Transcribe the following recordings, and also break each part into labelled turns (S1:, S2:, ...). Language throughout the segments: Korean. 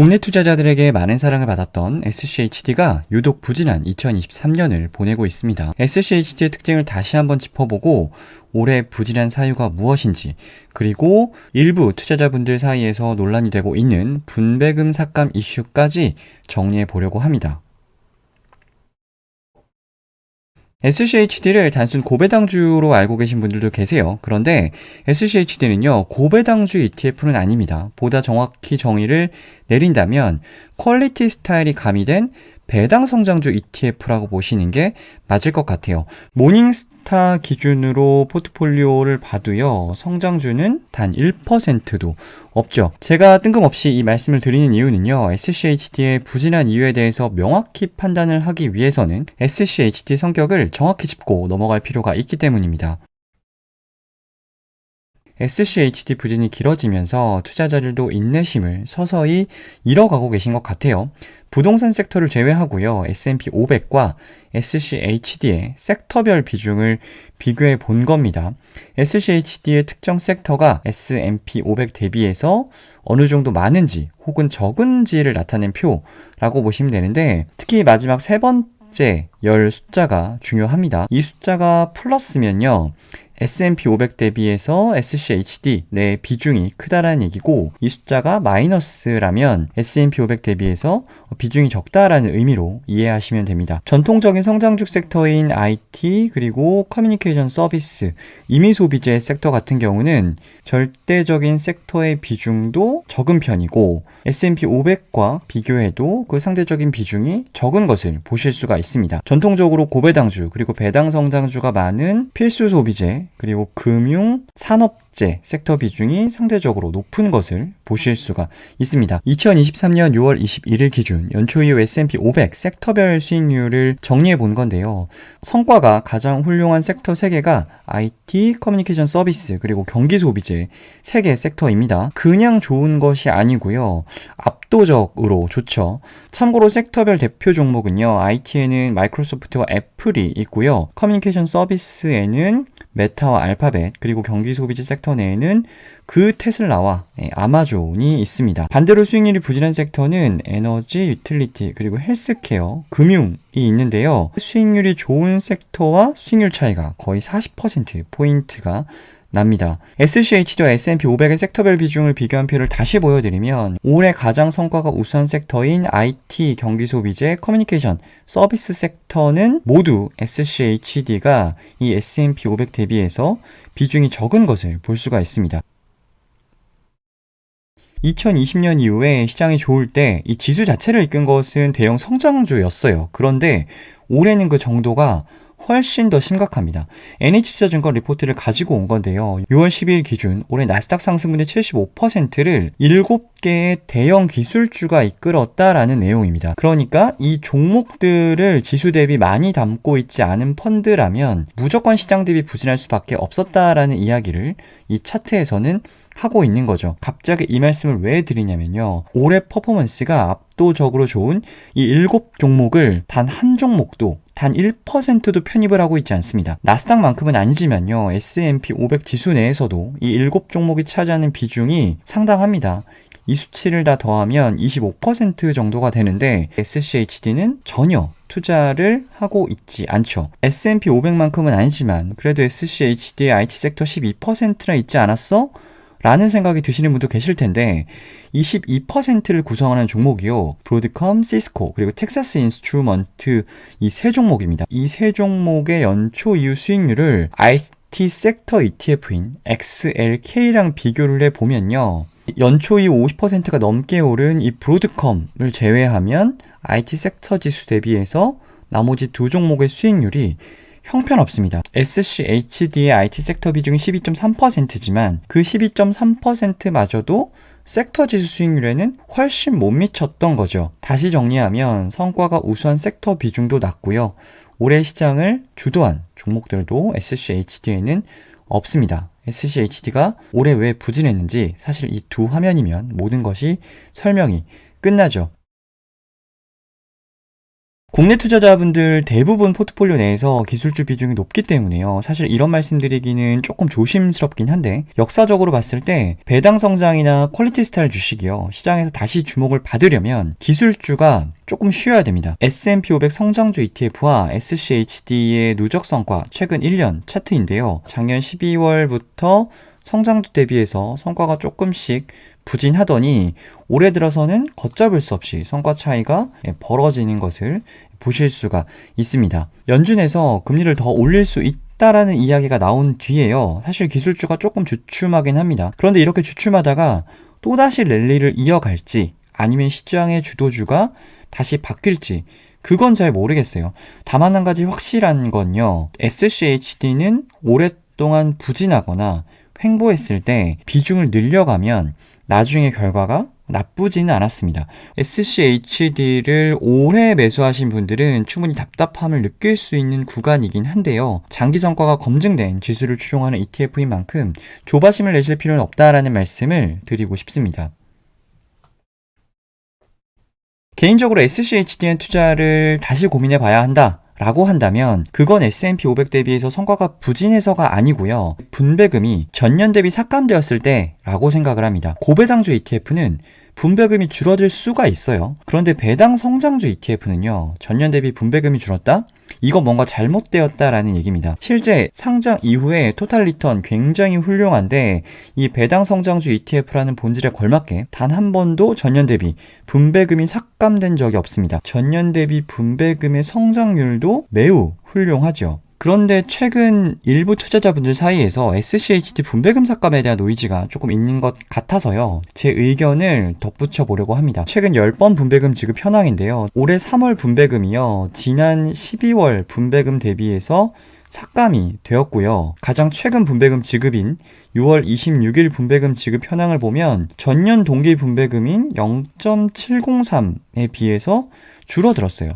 S1: 국내 투자자들에게 많은 사랑을 받았던 SCHD가 유독 부진한 2023년을 보내고 있습니다. SCHD의 특징을 다시 한번 짚어보고 올해 부진한 사유가 무엇인지, 그리고 일부 투자자분들 사이에서 논란이 되고 있는 분배금 삭감 이슈까지 정리해 보려고 합니다. SCHD를 단순 고배당주로 알고 계신 분들도 계세요. 그런데 SCHD는요, 고배당주 ETF는 아닙니다. 보다 정확히 정의를 내린다면 퀄리티 스타일이 가미된 배당 성장주 ETF라고 보시는 게 맞을 것 같아요. 모닝스타 기준으로 포트폴리오를 봐도요, 성장주는 단 1%도 없죠. 제가 뜬금없이 이 말씀을 드리는 이유는요, SCHD의 부진한 이유에 대해서 명확히 판단을 하기 위해서는 SCHD 성격을 정확히 짚고 넘어갈 필요가 있기 때문입니다. SCHD 부진이 길어지면서 투자자들도 인내심을 서서히 잃어가고 계신 것 같아요. 부동산 섹터를 제외하고요, S&P 500과 SCHD의 섹터별 비중을 비교해 본 겁니다. SCHD의 특정 섹터가 S&P 500 대비해서 어느 정도 많은지 혹은 적은지를 나타낸 표라고 보시면 되는데, 특히 마지막 세 번째 열 숫자가 중요합니다. 이 숫자가 플러스면요, S&P 500 대비해서 SCHD 내 비중이 크다라는 얘기고, 이 숫자가 마이너스라면 S&P 500 대비해서 비중이 적다라는 의미로 이해하시면 됩니다. 전통적인 성장주 섹터인 IT 그리고 커뮤니케이션 서비스, 임의소비재 섹터 같은 경우는 절대적인 섹터의 비중도 적은 편이고, S&P 500과 비교해도 그 상대적인 비중이 적은 것을 보실 수가 있습니다. 전통적으로 고배당주 그리고 배당 성장주가 많은 필수 소비재 그리고 금융, 산업재 섹터 비중이 상대적으로 높은 것을 보실 수가 있습니다. 2023년 6월 21일 기준 연초 이후 S&P 500 섹터별 수익률을 정리해 본 건데요. 성과가 가장 훌륭한 섹터 3개가 IT, 커뮤니케이션 서비스, 그리고 경기 소비재 3개 섹터입니다. 그냥 좋은 것이 아니고요, 압도적으로 좋죠. 참고로 섹터별 대표 종목은요, IT에는 마이크로소프트와 애플이 있고요, 커뮤니케이션 서비스에는 메타와 알파벳, 그리고 경기 소비재 섹터 내에는 그 테슬라와 아마존이 있습니다. 반대로 수익률이 부진한 섹터는 에너지, 유틸리티, 그리고 헬스케어, 금융이 있는데요. 수익률이 좋은 섹터와 수익률 차이가 거의 40%포인트가 납니다. SCHD와 S&P 500의 섹터별 비중을 비교한 표를 다시 보여드리면, 올해 가장 성과가 우수한 섹터인 IT, 경기소비재, 커뮤니케이션, 서비스 섹터는 모두 SCHD가 이 S&P 500 대비해서 비중이 적은 것을 볼 수가 있습니다. 2020년 이후에 시장이 좋을 때 이 지수 자체를 이끈 것은 대형 성장주였어요. 그런데 올해는 그 정도가 훨씬 더 심각합니다. NH투자증권 리포트를 가지고 온 건데요. 6월 12일 기준 올해 나스닥 상승분의 75%를 7개의 대형 기술주가 이끌었다라는 내용입니다. 그러니까 이 종목들을 지수 대비 많이 담고 있지 않은 펀드라면 무조건 시장 대비 부진할 수밖에 없었다라는 이야기를 이 차트에서는 하고 있는 거죠. 갑자기 이 말씀을 왜 드리냐면요, 올해 퍼포먼스가 압도적으로 좋은 이 7종목을 단 한 종목도 단 1%도 편입을 하고 있지 않습니다. 나스닥만큼은 아니지만요, S&P 500 지수 내에서도 이 7종목이 차지하는 비중이 상당합니다. 이 수치를 다 더하면 25% 정도가 되는데 SCHD는 전혀 투자를 하고 있지 않죠. S&P 500만큼은 아니지만 그래도 SCHD의 IT 섹터 12%나 있지 않았어? 라는 생각이 드시는 분도 계실 텐데, 22%를 구성하는 종목이요, 브로드컴, 시스코, 그리고 텍사스 인스트루먼트, 이 세 종목입니다. 이 세 종목의 연초 이후 수익률을 IT 섹터 ETF인 XLK랑 비교를 해보면요, 연초 이후 50%가 넘게 오른 이 브로드컴을 제외하면 IT 섹터 지수 대비해서 나머지 두 종목의 수익률이 형편없습니다. SCHD의 IT 섹터 비중이 12.3%지만 그 12.3%마저도 섹터 지수 수익률에는 훨씬 못 미쳤던 거죠. 다시 정리하면 성과가 우수한 섹터 비중도 낮고요, 올해 시장을 주도한 종목들도 SCHD에는 없습니다. SCHD가 올해 왜 부진했는지 사실 이 두 화면이면 모든 것이 설명이 끝나죠. 국내 투자자분들 대부분 포트폴리오 내에서 기술주 비중이 높기 때문에요. 사실 이런 말씀드리기는 조금 조심스럽긴 한데 역사적으로 봤을 때 배당 성장이나 퀄리티 스타일 주식이요. 시장에서 다시 주목을 받으려면 기술주가 조금 쉬어야 됩니다. S&P 500 성장주 ETF와 SCHD의 누적 성과 최근 1년 차트인데요. 작년 12월부터 성장주 대비해서 성과가 조금씩 부진하더니 올해 들어서는 걷잡을 수 없이 성과 차이가 벌어지는 것을 보실 수가 있습니다. 연준에서 금리를 더 올릴 수 있다라는 이야기가 나온 뒤에요. 사실 기술주가 조금 주춤하긴 합니다. 그런데 이렇게 주춤하다가 또다시 랠리를 이어갈지 아니면 시장의 주도주가 다시 바뀔지 그건 잘 모르겠어요. 다만 한 가지 확실한 건요. SCHD는 오랫동안 부진하거나 횡보했을 때 비중을 늘려가면 나중에 결과가 나쁘지는 않았습니다. SCHD를 오래 매수하신 분들은 충분히 답답함을 느낄 수 있는 구간이긴 한데요. 장기 성과가 검증된 지수를 추종하는 ETF인 만큼 조바심을 내실 필요는 없다라는 말씀을 드리고 싶습니다. 개인적으로 SCHDN 투자를 다시 고민해 봐야 한다. 라고 한다면 그건 S&P 500 대비해서 성과가 부진해서가 아니고요. 분배금이 전년 대비 삭감되었을 때 라고 생각을 합니다. 고배당주 ETF는 분배금이 줄어들 수가 있어요. 그런데 배당 성장주 ETF는요. 전년 대비 분배금이 줄었다? 이거 뭔가 잘못되었다라는 얘기입니다. 실제 상장 이후에 토탈 리턴 굉장히 훌륭한데 이 배당 성장주 ETF라는 본질에 걸맞게 단 한 번도 전년 대비 분배금이 삭감된 적이 없습니다. 전년 대비 분배금의 성장률도 매우 훌륭하죠. 그런데 최근 일부 투자자분들 사이에서 SCHD 분배금 삭감에 대한 노이즈가 조금 있는 것 같아서요. 제 의견을 덧붙여 보려고 합니다. 최근 10번 분배금 지급 현황인데요. 올해 3월 분배금이요. 지난 12월 분배금 대비해서 삭감이 되었고요. 가장 최근 분배금 지급인 6월 26일 분배금 지급 현황을 보면 전년 동기 분배금인 0.703에 비해서 줄어들었어요.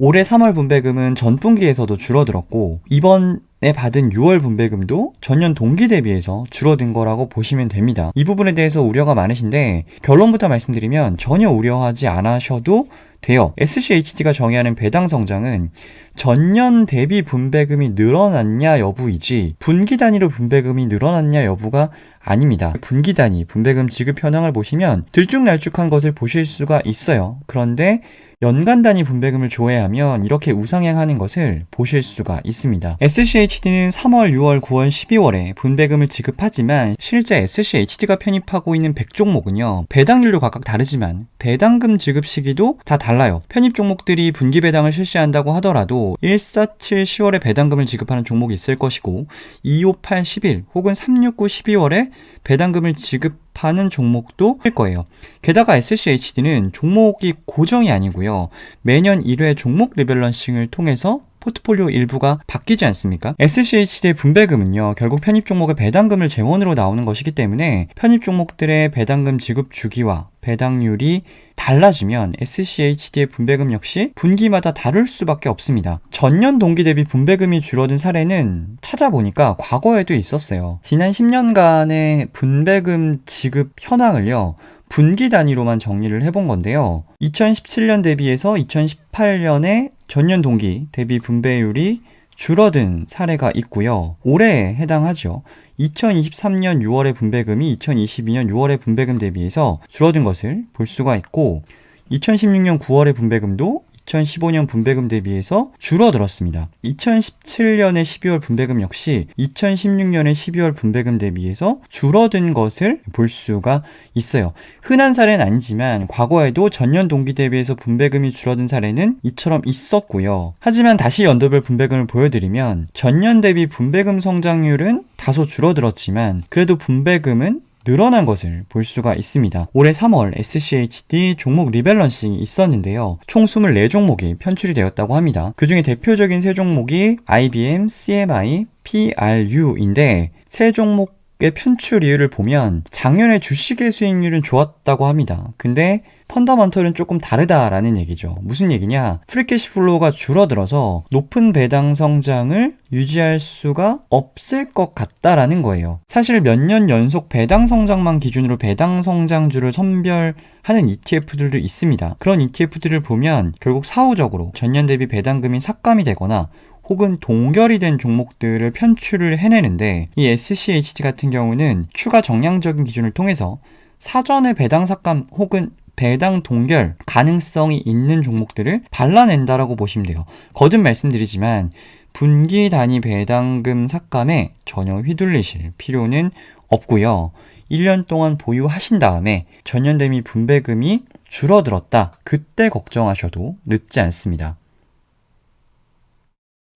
S1: 올해 3월 분배금은 전분기에서도 줄어들었고 이번에 받은 6월 분배금도 전년 동기 대비해서 줄어든 거라고 보시면 됩니다. 이 부분에 대해서 우려가 많으신데 결론부터 말씀드리면 전혀 우려하지 않으셔도 돼요. SCHD가 정의하는 배당 성장은 전년 대비 분배금이 늘어났냐 여부이지 분기 단위로 분배금이 늘어났냐 여부가 아닙니다. 분기 단위 분배금 지급 현황을 보시면 들쭉날쭉한 것을 보실 수가 있어요. 그런데 연간 단위 분배금을 조회하면 이렇게 우상향하는 것을 보실 수가 있습니다. SCHD는 3월, 6월, 9월, 12월에 분배금을 지급하지만 실제 SCHD가 편입하고 있는 100종목은요. 배당률도 각각 다르지만 배당금 지급 시기도 다 달라요. 편입 종목들이 분기 배당을 실시한다고 하더라도 147, 10월에 배당금을 지급하는 종목이 있을 것이고 258, 11 혹은 369, 12월에 배당금을 지급하는 종목도 일 거예요. 게다가 SCHD는 종목이 고정이 아니고요. 매년 1회 종목 리밸런싱을 통해서 포트폴리오 일부가 바뀌지 않습니까? SCHD의 분배금은요, 결국 편입 종목의 배당금을 재원으로 나오는 것이기 때문에 편입 종목들의 배당금 지급 주기와 배당률이 달라지면 SCHD의 분배금 역시 분기마다 다를 수밖에 없습니다. 전년 동기 대비 분배금이 줄어든 사례는 찾아보니까 과거에도 있었어요. 지난 10년간의 분배금 지급 현황을요, 분기 단위로만 정리를 해본 건데요. 2017년 대비해서 2018년에 전년 동기 대비 분배율이 줄어든 사례가 있고요. 올해에 해당하죠. 2023년 6월의 분배금이 2022년 6월의 분배금 대비해서 줄어든 것을 볼 수가 있고 2016년 9월의 분배금도 2015년 분배금 대비해서 줄어들었습니다. 2017년의 12월 분배금 역시 2016년의 12월 분배금 대비해서 줄어든 것을 볼 수가 있어요. 흔한 사례는 아니지만 과거에도 전년 동기 대비해서 분배금이 줄어든 사례는 이처럼 있었고요. 하지만 다시 연도별 분배금을 보여드리면 전년 대비 분배금 성장률은 다소 줄어들었지만 그래도 분배금은 늘어난 것을 볼 수가 있습니다. 올해 3월 SCHD 종목 리밸런싱이 있었는데요. 총 24종목이 편출이 되었다고 합니다. 그 중에 대표적인 세 종목이 IBM, CMI, PRU인데 세 종목 의 편출 이유를 보면 작년에 주식의 수익률은 좋았다고 합니다. 근데 펀더먼털은 조금 다르다라는 얘기죠. 무슨 얘기냐? 프리캐시플로우가 줄어들어서 높은 배당 성장을 유지할 수가 없을 것 같다라는 거예요. 사실 몇 년 연속 배당 성장만 기준으로 배당 성장주를 선별하는 ETF들도 있습니다. 그런 ETF들을 보면 결국 사후적으로 전년 대비 배당금이 삭감이 되거나 혹은 동결이 된 종목들을 편출을 해내는데, 이 SCHD 같은 경우는 추가 정량적인 기준을 통해서 사전에 배당 삭감 혹은 배당 동결 가능성이 있는 종목들을 발라낸다라고 보시면 돼요. 거듭 말씀드리지만 분기 단위 배당금 삭감에 전혀 휘둘리실 필요는 없고요. 1년 동안 보유하신 다음에 전년 대비 분배금이 줄어들었다, 그때 걱정하셔도 늦지 않습니다.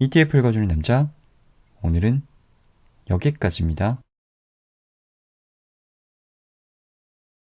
S1: ETF 읽어주는 남자, 오늘은 여기까지입니다.